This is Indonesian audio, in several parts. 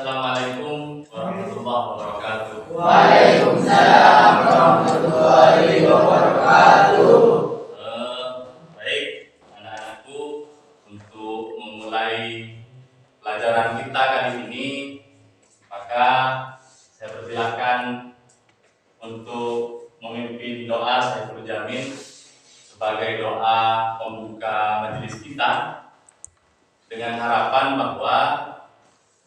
Assalamualaikum warahmatullahi wabarakatuh. Waalaikumsalam warahmatullahi wabarakatuh. Baik, anak-anakku, untuk memulai pelajaran kita kali ini, maka saya persilakan untuk memimpin doa Saiful Jamil sebagai doa pembuka majelis kita, dengan harapan bahwa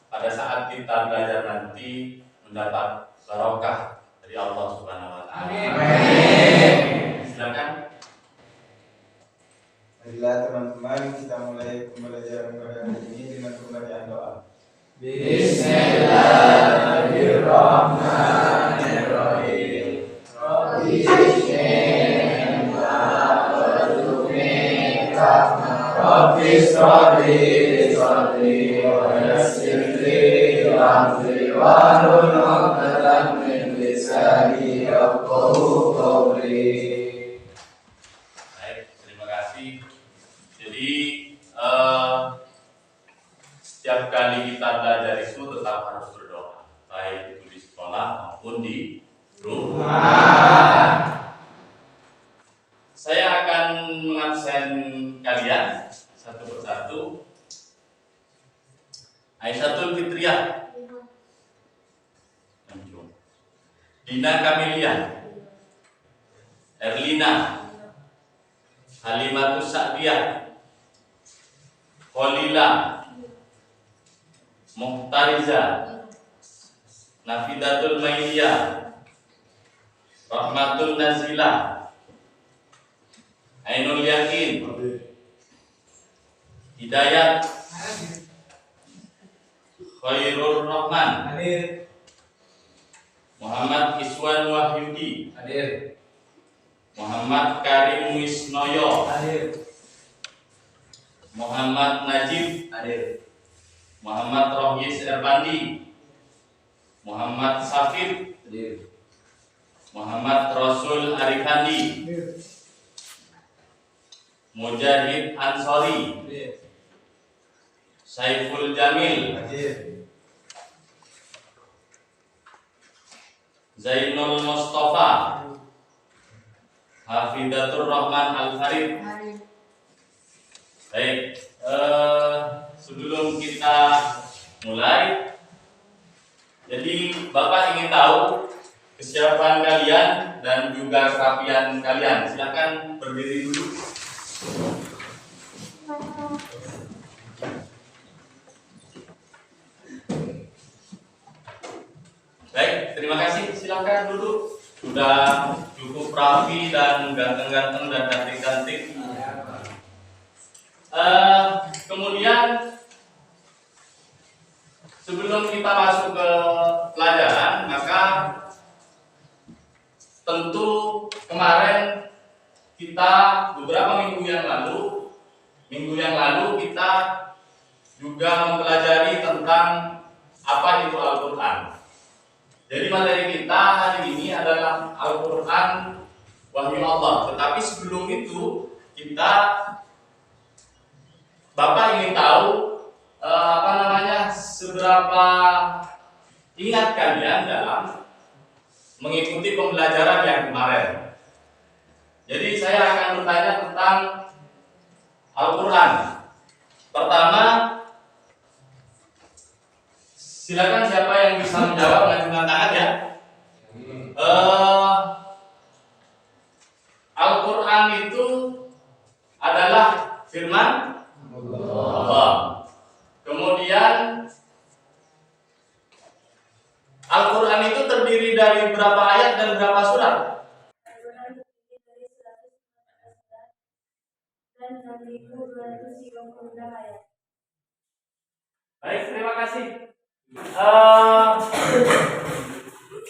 pada saat kita belajar nanti mendapat barokah dari Allah Subhanahu wa taala. Amin. Silakan. Marilah teman-teman kita mulai pembelajaran pada hari ini dengan pembacaan doa. Bismillahirrahmanirrahim. Rabbi shrih sadri wa yassir li amri wahlul 'uqdatam min lisani yafqahu qawli. Baik, terima kasih. Jadi setiap kali kita belajar itu tetap harus berdoa, baik itu di sekolah maupun di rumah. Saya akan mengabsen kalian satu persatu. Aisyatul Fitriyah, Dina Kamilia, Erlina, Halimatus Sa'diyah, Kholila, Muhtariza, Nafidatul Maidiyah, Rahmatul Nazilah, Ainul Yakin, Hidayat, Khairul Rahman, Muhammad Iswan Wahyudi, Muhammad Karim Wisnoyo, Muhammad Najib, Muhammad Rohis Erpandi, Muhammad Safid, Muhammad Rasul Arifandi, Mujahid Ansori, Saiful Jamil, Zainul Mustafa, Hafidatur Rahman Al-Farid. Baik, sebelum kita mulai, jadi Bapak ingin tahu kesiapan kalian dan juga kerapian kalian. Silakan berdiri dulu. Baik, terima kasih. Silakan duduk. Sudah cukup rapi dan ganteng-ganteng dan cantik-cantik. Kemudian sebelum kita masuk ke pelajaran, maka tentu kemarin kita beberapa minggu yang lalu kita juga mempelajari tentang apa itu Al-Quran. Jadi materi kita hari ini adalah Al-Quran Wahyu Allah. Tetapi sebelum itu Bapak ingin tahu seberapa ingat kalian dalam mengikuti pembelajaran yang kemarin. Jadi saya akan bertanya tentang Al-Quran. Pertama, silakan siapa yang bisa menjawab mengacungkan tangan ya. Al-Quran itu adalah firman Allah. Kemudian Al-Quran itu terdiri dari berapa ayat dan berapa surat? Dan 6.236 ayat. Baik, terima kasih.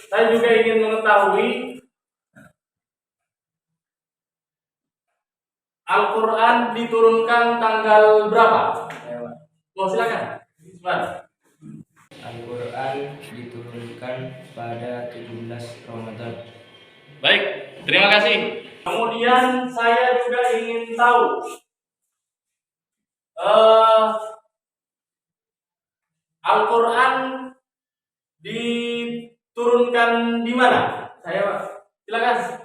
Saya juga ingin mengetahui Al-Quran diturunkan tanggal berapa? Oh, silakan. Al-Quran diturunkan pada 17 Ramadan. Baik, terima kasih. Kemudian saya juga ingin tahu Al-Quran diturunkan di mana? Silakan.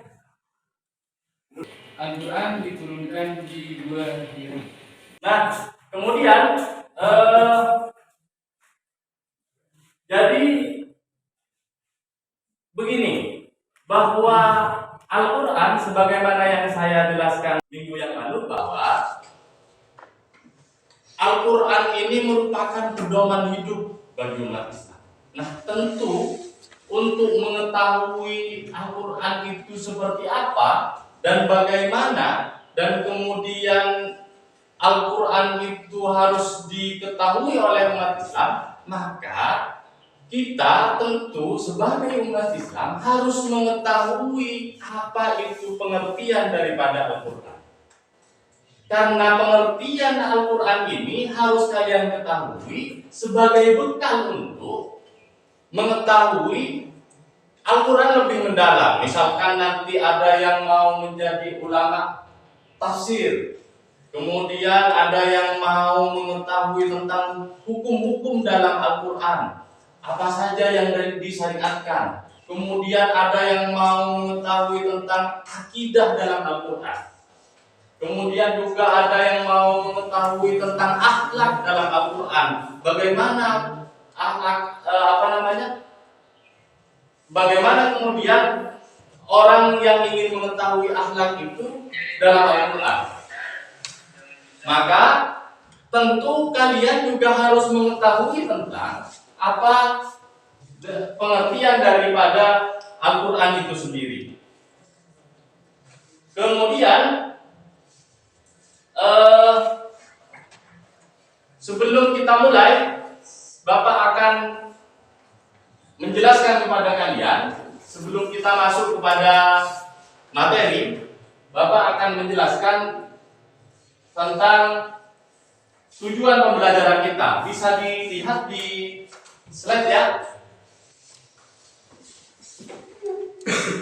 Al-Quran diturunkan di dua diri. Nah, kemudian jadi begini, bahwa Al-Quran sebagaimana yang saya jelaskan minggu yang lalu, bahwa Al-Quran ini merupakan pedoman hidup bagi umat Islam. Nah, tentu untuk mengetahui Al-Quran itu seperti apa dan bagaimana, dan kemudian Al-Quran itu harus diketahui oleh umat Islam, maka kita tentu sebagai umat Islam harus mengetahui apa itu pengertian daripada Al-Quran. Karena pengertian Al-Quran ini harus kalian ketahui sebagai bekal untuk mengetahui Al-Quran lebih mendalam. Misalkan nanti ada yang mau menjadi ulama tafsir, kemudian ada yang mau mengetahui tentang hukum-hukum dalam Al-Quran, apa saja yang disyariatkan. Kemudian ada yang mau mengetahui tentang akidah dalam Al-Quran. Kemudian juga ada yang mau mengetahui tentang akhlak dalam Al-Quran. Bagaimana akhlak, bagaimana kemudian orang yang ingin mengetahui akhlak itu dalam Al-Quran. Maka tentu kalian juga harus mengetahui tentang apa pengertian daripada Al-Quran itu sendiri. Kemudian sebelum kita mulai, Bapak akan menjelaskan kepada kalian. Sebelum kita masuk kepada materi, Bapak akan menjelaskan tentang tujuan pembelajaran kita. Bisa dilihat di slide ya.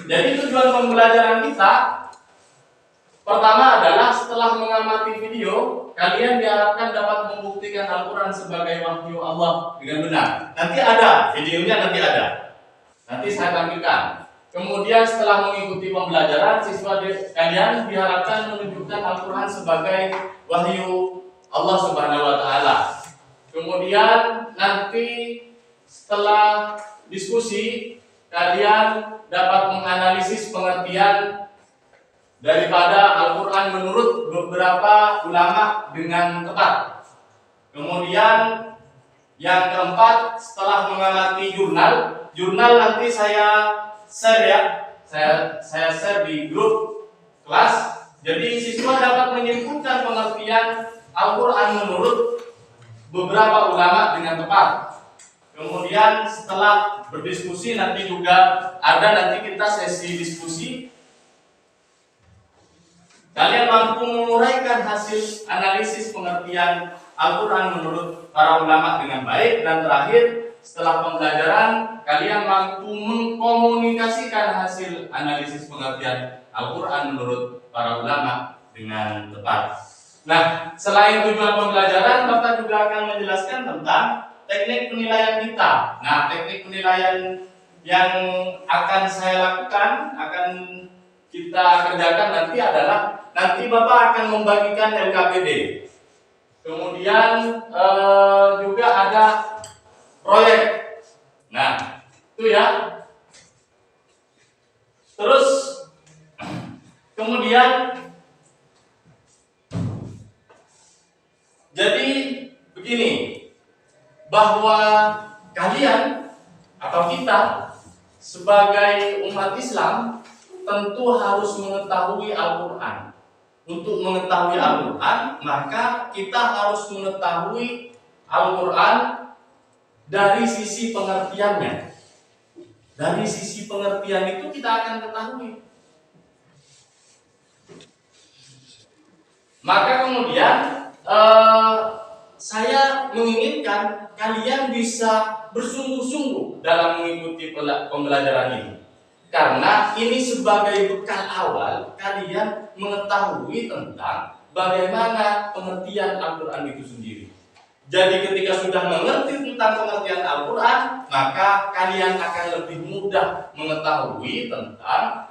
Jadi tujuan pembelajaran kita pertama adalah setelah mengamati video, kalian diharapkan dapat membuktikan Al-Quran sebagai wahyu Allah dengan benar. Nanti ada videonya, nanti saya tampilkan. Kemudian setelah mengikuti pembelajaran, siswa kalian diharapkan menunjukkan Al-Quran sebagai wahyu Allah Subhanahu wa Ta'ala. Kemudian nanti setelah diskusi, kalian dapat menganalisis pengertian daripada Al-Quran menurut beberapa ulama dengan tepat. Kemudian yang keempat, setelah mengamati jurnal nanti saya share ya, saya share di grup kelas. Jadi siswa dapat menyimpulkan pengertian Al-Quran menurut beberapa ulama dengan tepat. Kemudian setelah berdiskusi nanti juga nanti kita sesi diskusi. Kalian mampu menguraikan hasil analisis pengertian Al-Quran menurut para ulama dengan baik. Dan terakhir, setelah pembelajaran, kalian mampu mengkomunikasikan hasil analisis pengertian Al-Quran menurut para ulama dengan tepat. Nah, selain tujuan pembelajaran, Bapak juga akan menjelaskan tentang teknik penilaian kita. Nah, teknik penilaian yang akan saya lakukan, akan kita kerjakan nanti adalah, nanti Bapak akan membagikan LKPD. Kemudian juga ada proyek. Nah, itu ya. Terus kemudian jadi begini, bahwa kalian atau kita sebagai umat Islam tentu harus mengetahui Al-Quran. Untuk mengetahui Al-Quran, maka kita harus mengetahui Al-Quran dari sisi pengertiannya. Dari sisi pengertian itu kita akan ketahui. Maka kemudian saya menginginkan kalian bisa bersungguh-sungguh dalam mengikuti pembelajaran ini. Karena ini sebagai bekal awal kalian mengetahui tentang bagaimana pengertian Al-Quran itu sendiri. Jadi ketika sudah mengerti tentang pengertian Al-Quran, maka kalian akan lebih mudah mengetahui tentang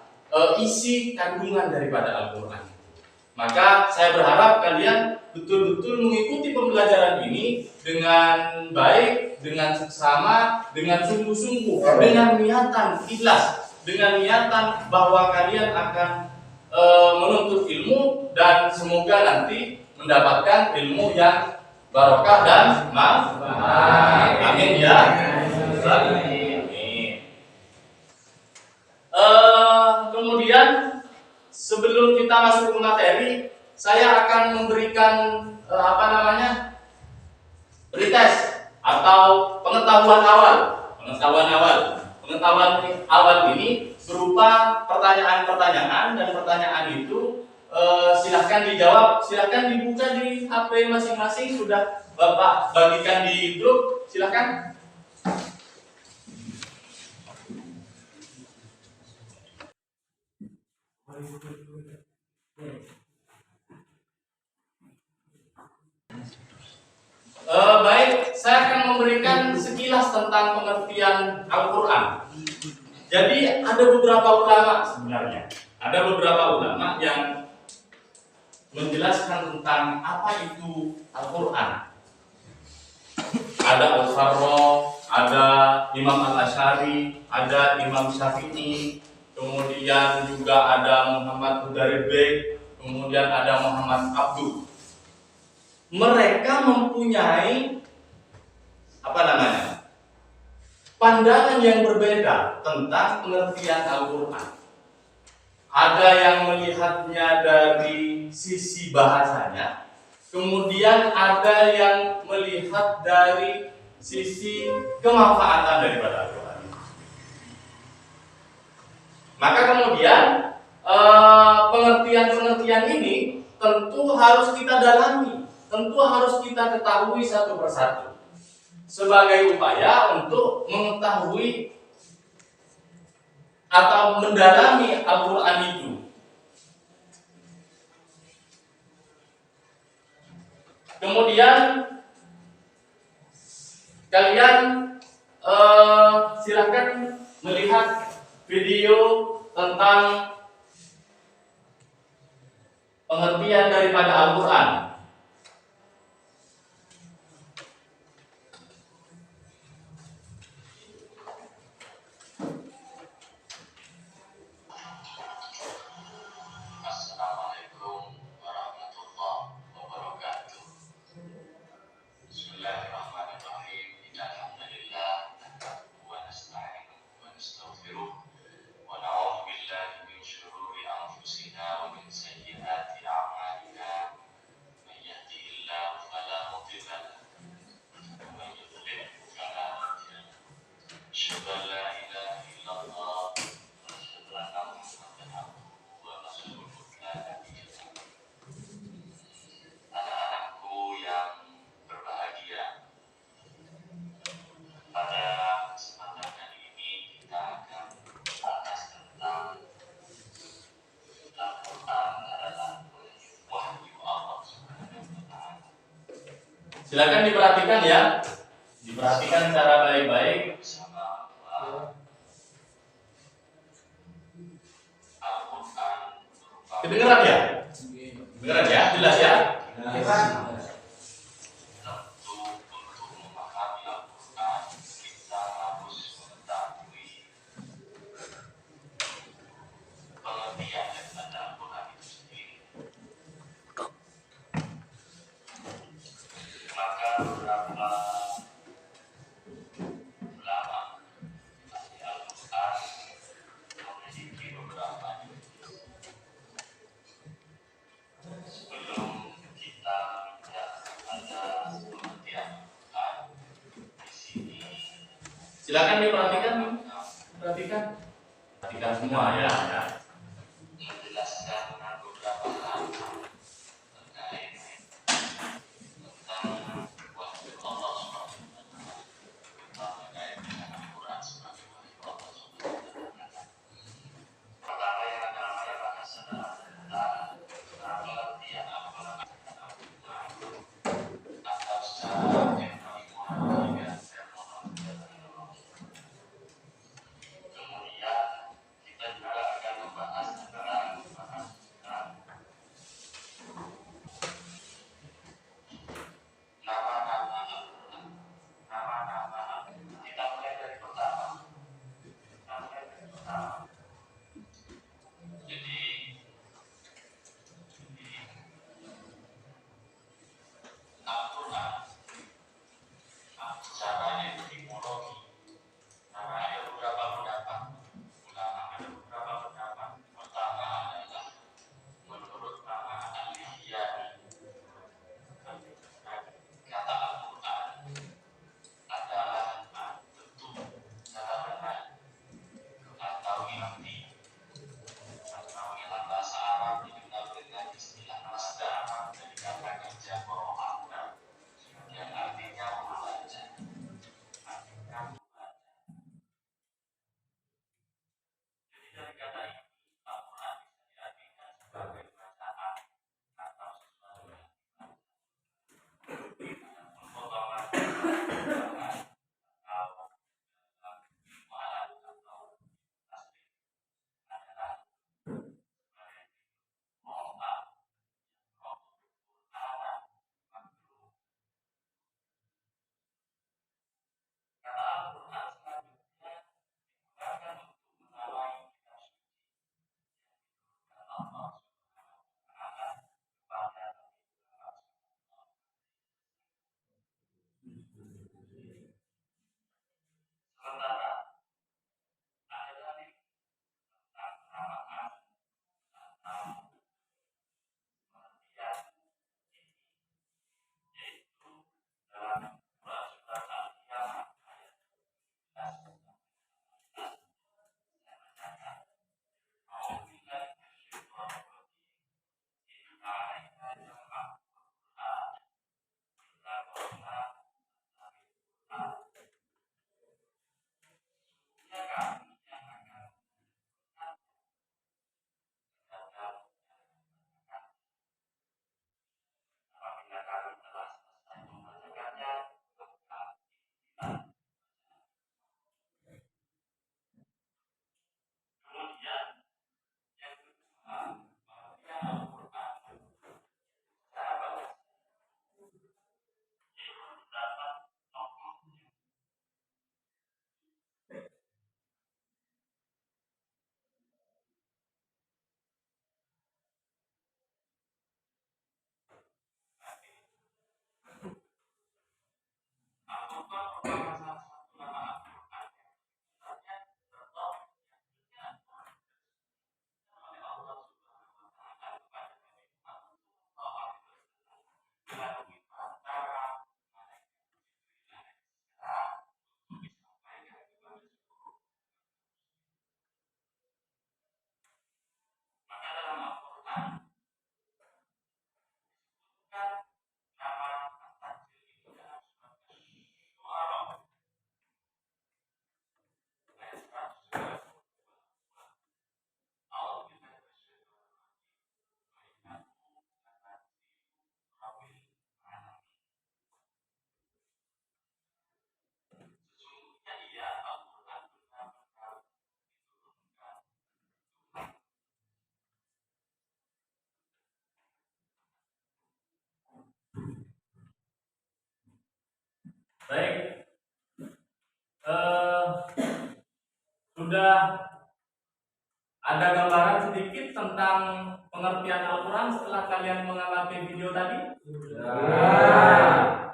isi kandungan daripada Al-Quran. Maka saya berharap kalian betul-betul mengikuti pembelajaran ini dengan baik, dengan seksama, dengan sungguh-sungguh, dengan niatan ikhlas, dengan niatan bahwa kalian akan menuntut ilmu dan semoga nanti mendapatkan ilmu yang barokah dan manfaat. Amin ya. Amin. Kemudian sebelum kita masuk ke materi, saya akan memberikan pretest atau pengetahuan awal. Pengetahuan awal ini berupa pertanyaan-pertanyaan, dan pertanyaan itu silahkan dijawab, silahkan dibuka di HP masing-masing, sudah Bapak bagikan di grup, silahkan. Baik, saya akan memberikan sekilas tentang pengertian Al-Quran. Jadi ada beberapa ulama sebenarnya, yang menjelaskan tentang apa itu Al-Quran. Ada Al-Farra, ada Imam Al-Asy'ari, ada Imam Syafi'i, kemudian juga ada Muhammad Hudaribe, kemudian ada Muhammad Abduh. Mereka mempunyai pandangan yang berbeda tentang pengertian Al-Quran. Ada yang melihatnya dari sisi bahasanya, kemudian ada yang melihat dari sisi kemanfaatan daripada Al-Quran. Maka kemudian pengertian-pengertian ini tentu harus kita dalami, tentu harus kita ketahui satu persatu sebagai upaya untuk mengetahui atau mendalami Al-Quran itu. Kemudian kalian silakan melihat video tentang pengertian daripada Al-Quran. Silakan diperhatikan ya, diperhatikan secara baik-baik. Kedengeran ya? Kedengeran ya? Jelas ya? Silakan diperhatikan, perhatikan semua ya. Menjelaskan beberapa hal terkait tentang wahyu Allah SWT, terkait dengan Al-Quran sebagai wahyu Allah SWT. Pertama yang akan saya bahas adalah tentang pengertian Al-Quran atau secara Baik, sudah ada gambaran sedikit tentang pengertian Al-Quran setelah kalian mengamati video tadi?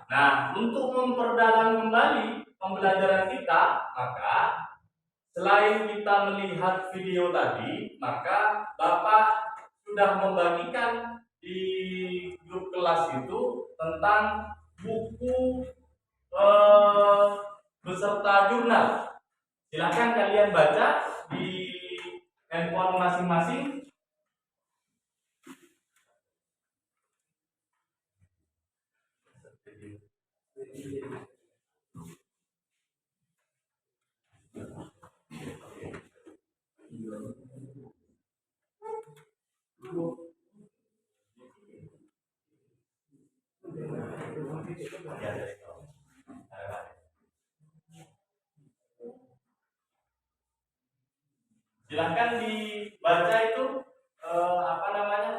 Nah, untuk memperdalam kembali pembelajaran kita, maka selain kita melihat video tadi, maka Bapak sudah membagikan di grup kelas itu tentang buku beserta jurnal. Silahkan kalian baca di handphone masing-masing. Silahkan dibaca itu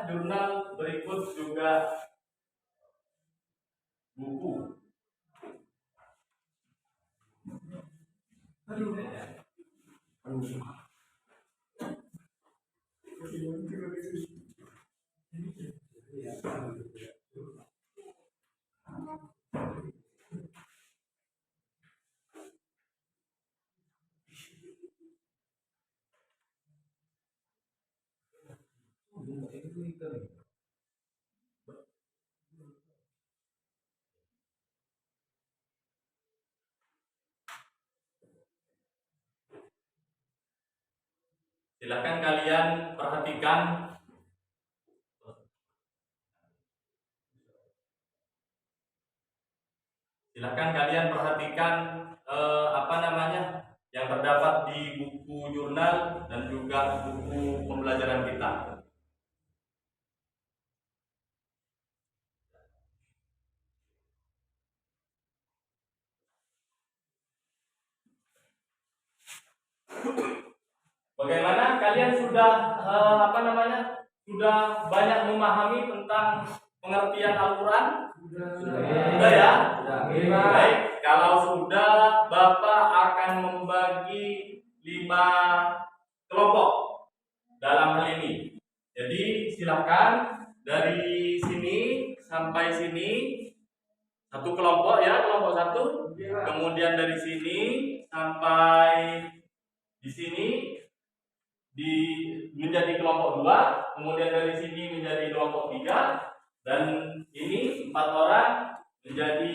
jurnal berikut juga buku. Silakan kalian perhatikan yang terdapat di buku jurnal dan juga buku pembelajaran kita. Bagaimana kalian sudah sudah banyak memahami tentang pengertian Al-Quran? Sudah ya? Baik, kalau sudah, Bapak akan membagi 5 kelompok dalam hal ini. Jadi silakan dari sini sampai sini satu kelompok ya, kelompok 1. Kemudian dari sini sampai di sini menjadi kelompok 2, kemudian dari sini menjadi kelompok 3, dan ini 4 orang menjadi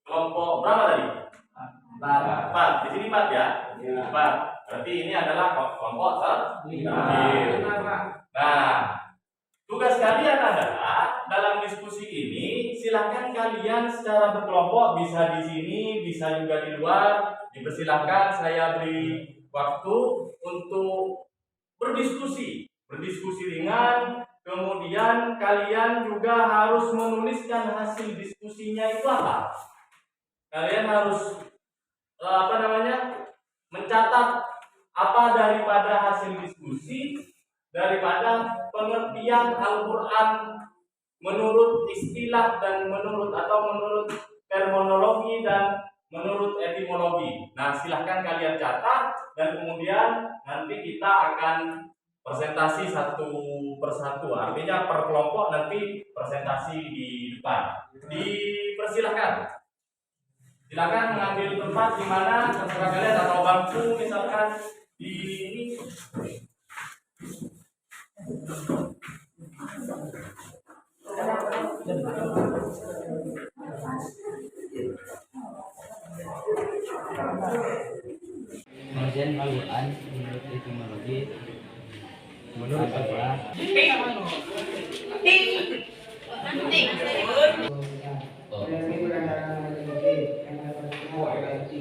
kelompok berapa tadi? 4. Di sini 4 ya? 4. Berarti ini adalah kelompok terakhir. Nah, tugas kalian adalah dalam diskusi ini silakan kalian secara berkelompok, bisa di sini, bisa juga di luar. Dipersilahkan, saya beri waktu untuk berdiskusi ringan. Kemudian kalian juga harus menuliskan hasil diskusinya itu apa. Kalian harus mencatat apa daripada hasil diskusi, daripada pengertian Al-Quran menurut istilah dan menurut terminologi dan menurut etimologi. Nah, silahkan kalian catat dan kemudian nanti kita akan presentasi satu persatu. Artinya per kelompok nanti presentasi di depan. Dipersilahkan. Silakan mengambil tempat di mana terserah kalian, atau bangku misalkan di ini. Pengertian Al-Quran menurut etimologi adalah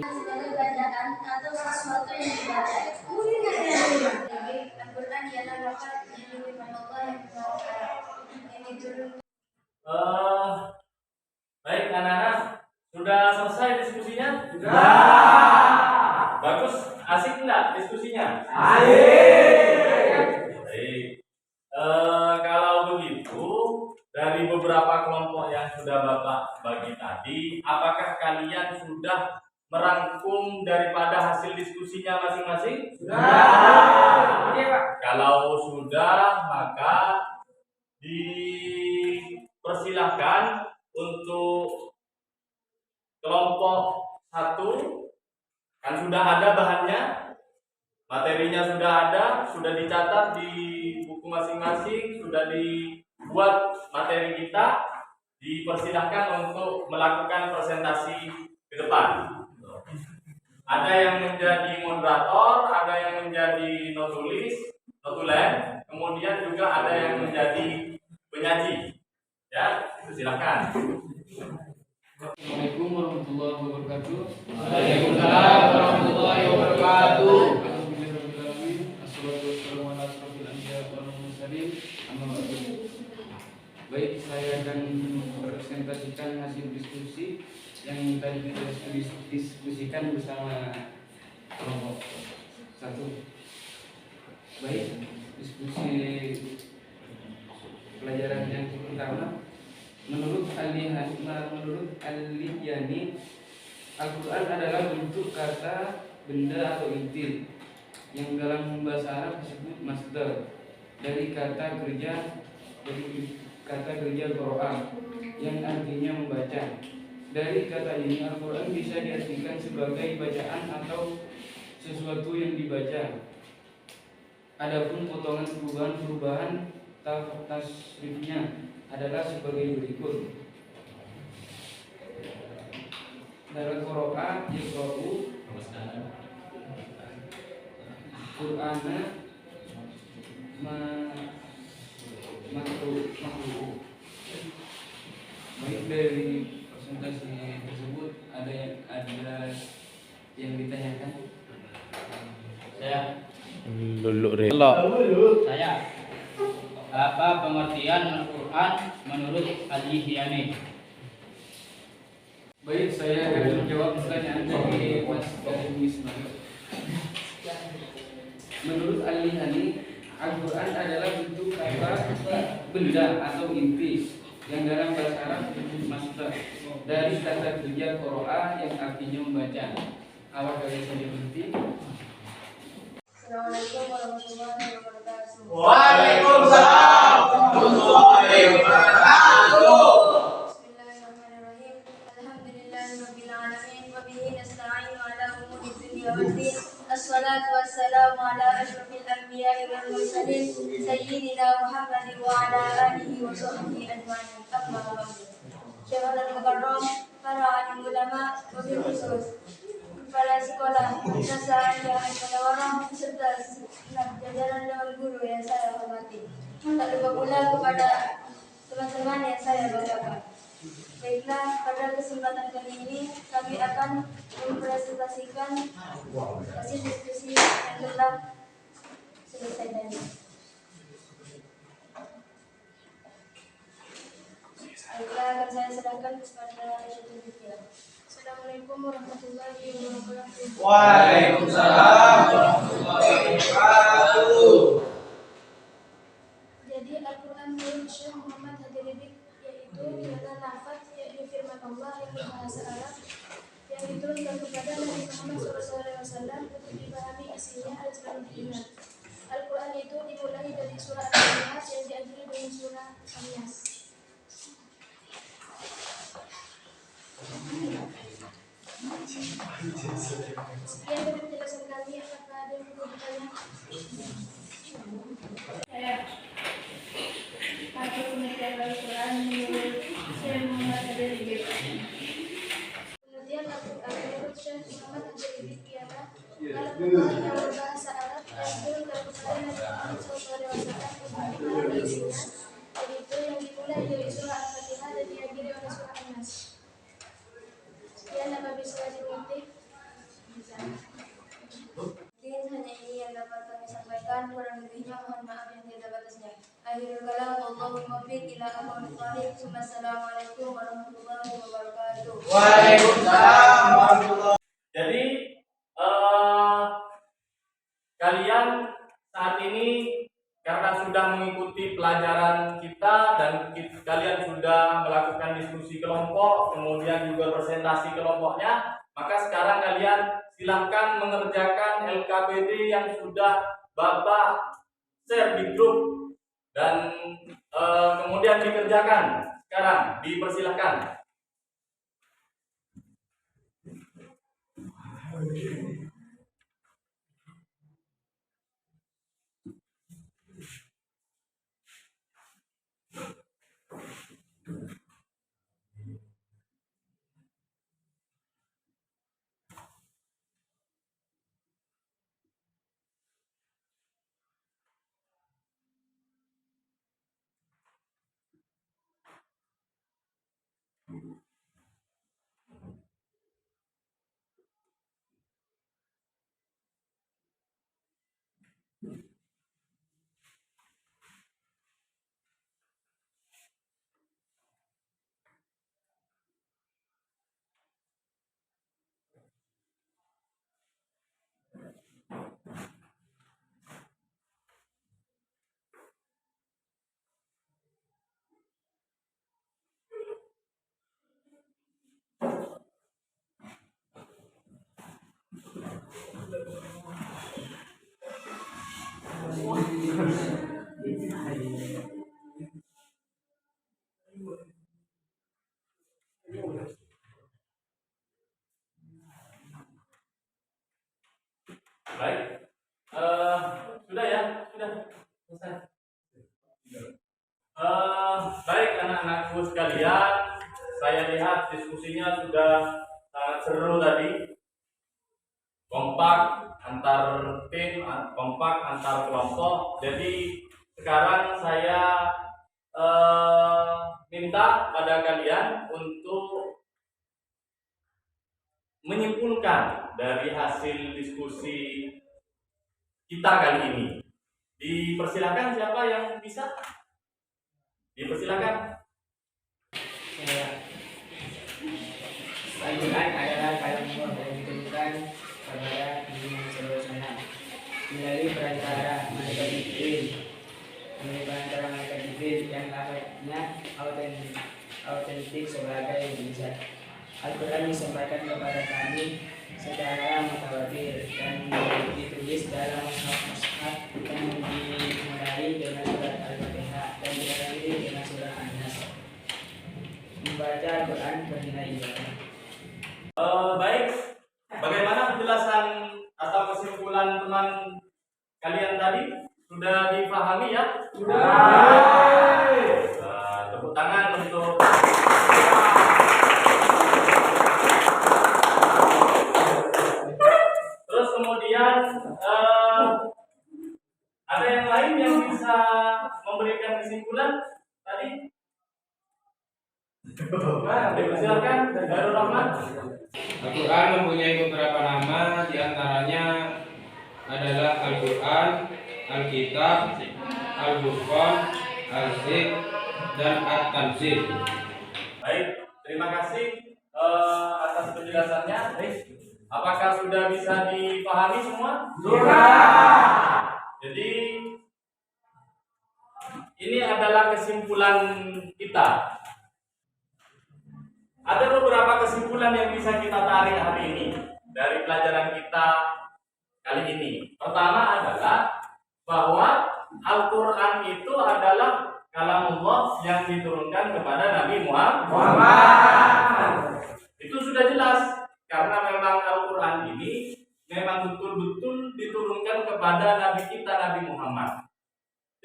segala bacaan atau sesuatu yang dibaca. Al-Quran ialah lafaz dari firman Allah yang diturunkan. Baik anak-anak, sudah selesai diskusinya? Sudah. Bagus, asik enggak diskusinya? Asik. Baik. Kalau begitu, dari beberapa kelompok yang yang sudah Bapak bagi tadi, apakah kalian sudah merangkum daripada hasil diskusinya masing-masing? Sudah. Kalau sudah, maka dipersilahkan untuk kelompok 1, kan sudah ada bahannya, materinya sudah ada, sudah dicatat di buku masing-masing, sudah dibuat materi kita, dipersilahkan untuk melakukan presentasi ke depan. Ada yang menjadi moderator, ada yang menjadi notulen, kemudian juga ada yang menjadi penyaji. Ya, silakan. Assalamualaikum warahmatullahi wabarakatuh. Waalaikumsalam warahmatullahi wabarakatuh. Alhamdulillahirobbilalamin. Assalatu wassalamu ala asyrofil anbiya'i wal mursalin. Amma ba'du. Baik, saya akan mempresentasikan hasil diskusi yang tadi kita diskusikan bersama kelompok 1. Baik, diskusi pelajaran yang pertama. Menurut Al-Lidyani, Al-Quran adalah bentuk kata, benda atau intil yang dalam bahasa Arab disebut masdar dari kata kerja qira'a yang artinya membaca. Dari kata ini Al-Quran bisa diartikan sebagai bacaan atau sesuatu yang dibaca. Adapun potongan perubahan tasrifnya adalah sebagai berikut. Dalam qira'a yaqra'u Qur'ana makruh. Baik, dari presentasi tersebut ada yang ditanyakan? Saya. Saya. Apa pengertian Al-Quran menurut Al-Lidyani? Baik, saya akan menjawab pertanyaan dari Mas Ismail. Menurut Al-Lidyani, Al-Quran adalah bentuk kata, benda atau inti yang dalam bahasa Arab disebut masdar dari kata kerja qira'a yang artinya membaca. Awal dari saya berhenti. Assalamualaikum warahmatullahi wabarakatuh. Waalaikumsalam warahmatullahi wabarakatuh. Bismillahirrahmanirrahim. Alhamdulillahirabbil alamin wa bihi nasta'inu ala umuri dunya waddin. Assalatu wassalamu ala asyrofil anbiya'i wal mursalin sayyidina Muhammadin wa ala alihi wa sahbihi ajma'in. Amma ba'du. Syahrul Muharram, para alim ulama, wabil khusus kepala sekolah, nasa'aya, al-munawarah, serta jajaran dewan guru yang saya hormati. Tak lupa pula kepada teman-teman yang saya banggakan. Baiklah, pada kesempatan kali ini kami akan mempresentasikan hasil diskusi yang telah selesai tadi. Baiklah, akan saya serahkan kepada Syekh Dikya. Assalamualaikum warahmatullahi wabarakatuh. Waalaikumsalam warahmatullahi wabarakatuh. Jadi Al-Quran menurut Syekh Muhammad Hadirin yaitu ialah lafaz yaitu firman Allah yang berbahasa Arab yang diturunkan kepada Nabi Muhammad SAW untuk dipahami isinya dan selalu diingat. Al-Quran itu dimulai dari surah Al-Nas yang diakhiri dengan surah Al-Nas. Sekian dari penjelasan kami. Apakah ada yang perlu bertanya? Saya hasil penelitian Al-Quran menurut Syekh Muhammad Hadirin. Penelitian Al-Quran menurut Syekh Muhammad Hadirin ialah Al-Quran yang berbahasa Arab yang diturunkan kepada Nabi Muhammad SAW untuk dipahami isinya, yaitu yang dimulai dari surah Al-Fatihah dan diakhiri oleh surah An-Nas. Sekian apa bisa dimengerti? Bisa. Mungkin hanya ini yang dapat kami sampaikan, kurang lebihnya mohon maaf yang tiada batasnya. Akhirul kalam, wallahul muwaffiq ila aqwamit thoriq. Assalamualaikum warahmatullahi wabarakatuh. Waalaikumsalam warahmatullahi. Jadi kalian saat ini karena sudah mengikuti pelajaran kita dan kalian sudah melakukan diskusi kelompok, kemudian juga presentasi kelompoknya, maka sekarang kalian silahkan mengerjakan LKPD yang sudah Bapak share di grup dan kemudian dikerjakan. Sekarang dipersilahkan. Baik, sudah ya, sudah selesai. Baik anak-anakku sekalian, saya lihat diskusinya sudah sangat seru tadi. Kompak antar tim, kompak antar kelompok. Jadi sekarang saya minta pada kalian untuk menyimpulkan dari hasil diskusi kita kali ini. Dipersilakan siapa yang bisa? Dipersilakan. Al-Quran adalah kalamullah yang diturunkan kepada Nabi Muhammad SAW melalui perantara malaikat Jibril yang lafaznya autentik sebagai mukjizat. Al-Quran disampaikan kepada kami secara mutawatir dan ditulis dalam mushaf yang dimulai dengan surat Al-Fatihah dan diakhiri dengan surat An-Nas. Membaca Al-Quran bernilai ibadah. Baik, bagaimana penjelasan atau kesimpulan teman kalian tadi? Sudah dipahami ya? Sudah. Tepuk tangan untuk terus kemudian ada yang lain yang bisa memberikan kesimpulan tadi? Silakan, Darul Rahman. Al-Quran mempunyai beberapa nama, diantaranya adalah Al-Quran, Alkitab, Al-Furqan, Al-Zik, dan At-Tanzil. Baik, terima kasih atas penjelasannya. Baik, apakah sudah bisa dipahami semua? Sudah. Jadi ini adalah kesimpulan kita. Ada beberapa kesimpulan yang bisa kita tarik hari ini dari pelajaran kita kali ini. Pertama adalah bahwa Al-Quran itu adalah kalamullah yang diturunkan kepada Nabi Muhammad. Itu sudah jelas karena memang Al-Quran ini memang betul-betul diturunkan kepada Nabi kita Nabi Muhammad.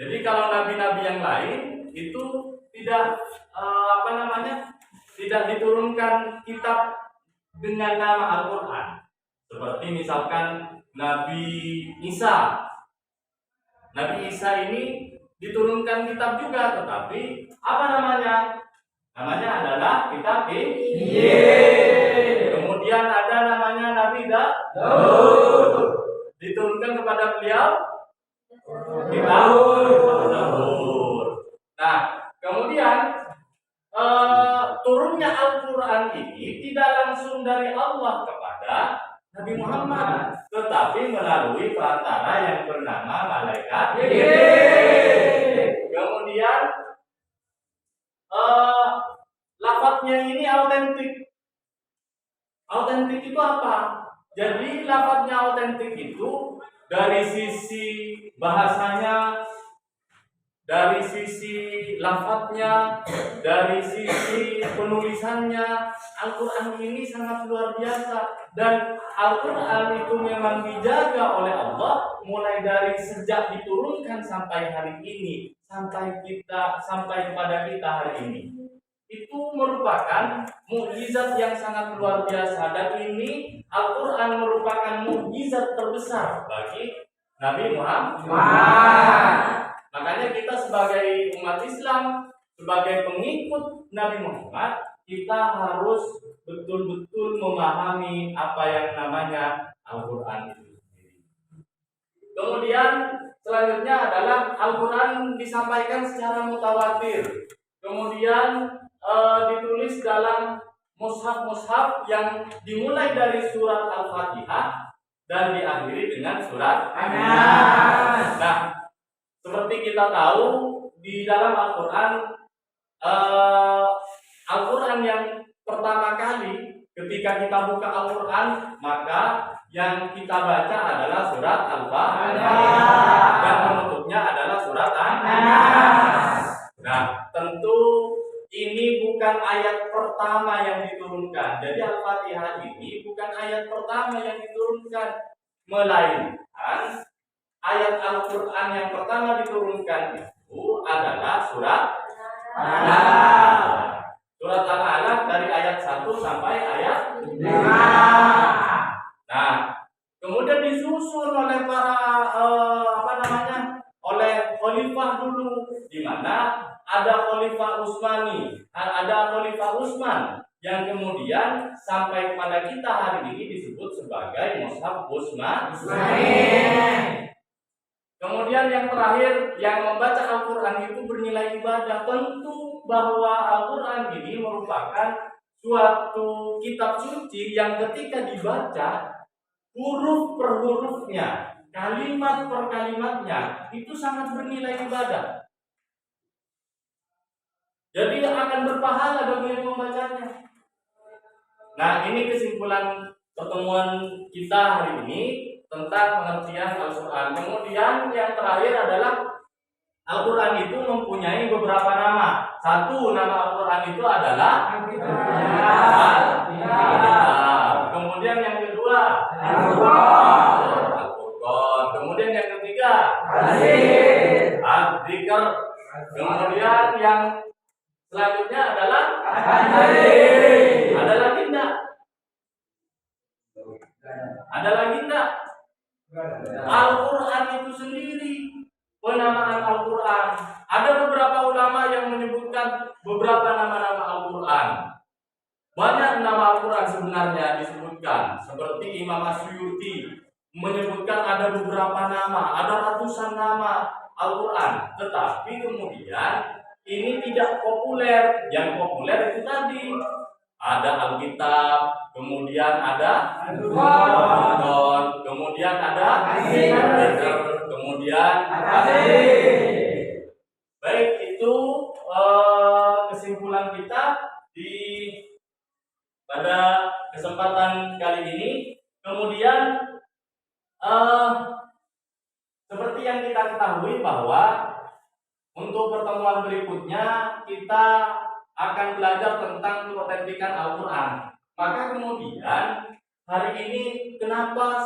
Jadi kalau nabi-nabi yang lain itu tidak tidak diturunkan kitab dengan nama Al-Quran. Seperti misalkan Nabi Isa. Nabi Isa ini diturunkan kitab juga, tetapi apa namanya? Namanya adalah kitab Injil. Kemudian ada namanya Nabi Daud. Diturunkan kepada beliau kitab Zabur. Nah, kemudian turunnya Al-Quran ini tidak langsung dari Allah kepada Nabi Muhammad, tetapi melalui perantara yang bernama malaikat Jibril. Autentik itu apa? Jadi lafadznya autentik itu dari sisi bahasanya, dari sisi lafadznya, dari sisi penulisannya, Al-Quran ini sangat luar biasa. Dan Al-Quran itu memang dijaga oleh Allah mulai dari sejak diturunkan sampai hari ini, sampai kepada kita hari ini. Itu merupakan mukjizat yang sangat luar biasa, dan ini Al-Quran merupakan mukjizat terbesar bagi Nabi Muhammad. Makanya kita sebagai umat Islam, sebagai pengikut Nabi Muhammad, kita harus betul-betul memahami apa yang namanya Al-Quran itu sendiri. Kemudian selanjutnya adalah Al-Quran disampaikan secara mutawatir. Kemudian ditulis dalam mushaf-mushaf yang dimulai dari surat Al-Fatihah dan diakhiri dengan surat An-Nas. Nah, seperti kita tahu di dalam Al-Quran, Al-Quran yang pertama kali ketika kita buka Al-Quran, maka yang kita baca adalah surat Al-Fatihah dan penutupnya adalah surat An-Nas. Nah, tentu ini bukan ayat pertama yang diturunkan. Jadi Al-Fatihah ini bukan ayat pertama yang diturunkan, melainkan ayat Al-Quran yang pertama diturunkan itu adalah surat Al-Alaq. Surat Al-Alaq dari ayat 1 sampai ayat 5. Nah, kemudian disusun oleh para oleh khalifah dulu, di mana ada khalifah Utsmani, ada khalifah Utsman yang kemudian sampai kepada kita hari ini disebut sebagai Mushaf Utsmani. Kemudian yang terakhir, yang membaca Al-Quran itu bernilai ibadah. Tentu bahwa Al-Quran ini merupakan suatu kitab suci yang ketika dibaca, huruf per hurufnya, kalimat per kalimatnya, itu sangat bernilai ibadah. Jadi akan berpahala bagi yang membacanya. Nah, ini kesimpulan pertemuan kita hari ini tentang pengertian Al-Quran. Kemudian yang terakhir adalah Al-Quran itu mempunyai beberapa nama. Satu, nama Al-Quran itu adalah Al-Kitab. Kemudian yang kedua Al-Furqan. Kemudian yang ketiga Al-Dzikr. Kemudian yang selanjutnya adalah ada lagi enggak? Ada lagi enggak? Al-Quran itu sendiri, penamaan Al-Quran. Ada beberapa ulama yang menyebutkan beberapa nama-nama Al-Quran. Banyak nama Al-Quran sebenarnya disebutkan, seperti Imam Asyuyuti menyebutkan ada beberapa nama, ada ratusan nama Al-Quran. Tetapi kemudian ini tidak populer. Yang populer itu tadi ada Alkitab, kemudian ada Al-Furqan, kemudian ada Al-Dzikr, kemudian ada. Baik, itu kesimpulan kita di pada kesempatan kali ini. Kemudian seperti yang kita ketahui bahwa untuk pertemuan berikutnya kita akan belajar tentang keautentikan Al-Quran. Maka kemudian hari ini kenapa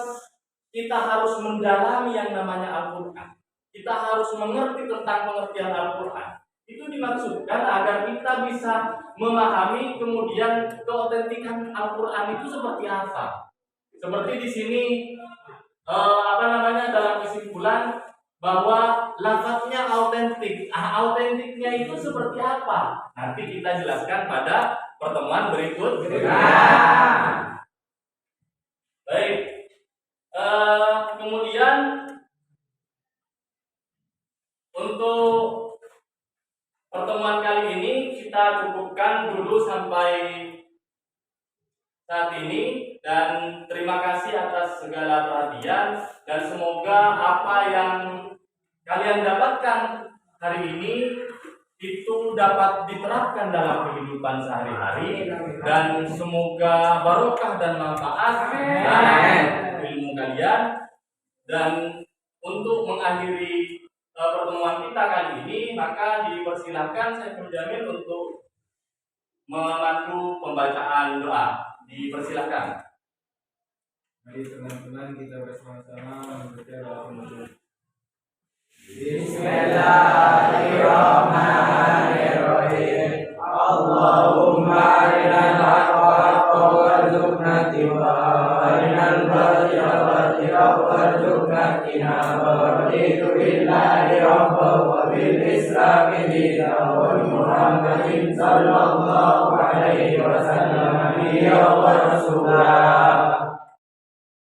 kita harus mendalami yang namanya Al-Quran? Kita harus mengerti tentang pengertian Al-Quran. Itu dimaksudkan agar kita bisa memahami kemudian keautentikan Al-Quran itu seperti apa. Seperti di sini dalam kesimpulan bahwa lafadznya autentik. Autentiknya itu seperti apa? Nanti kita jelaskan pada pertemuan berikutnya. Baik. Kemudian untuk pertemuan kali ini kita cukupkan dulu sampai saat ini, dan terima kasih atas segala perhatian, dan semoga apa yang kalian dapatkan hari ini itu dapat diterapkan dalam kehidupan sehari-hari, dan semoga barokah dan manfaat dalam ilmu kalian. Dan untuk mengakhiri pertemuan kita kali ini, maka dipersilahkan Saiful Jamil untuk memandu pembacaan doa. Dipersilahkan. Mari teman-teman kita bersama-sama membaca doa penutup. Bismillahirrahmanirrahim. Allahumma arinal haqqa haqqan warzuqna ittiba'ahu, arinal batila batilan warzuqna ijtinabah. Raditu billahi rabban wa bil islami dinan wa bi Muhammadin sallallahu alaihi wasallam nabiyyan wa rasulah.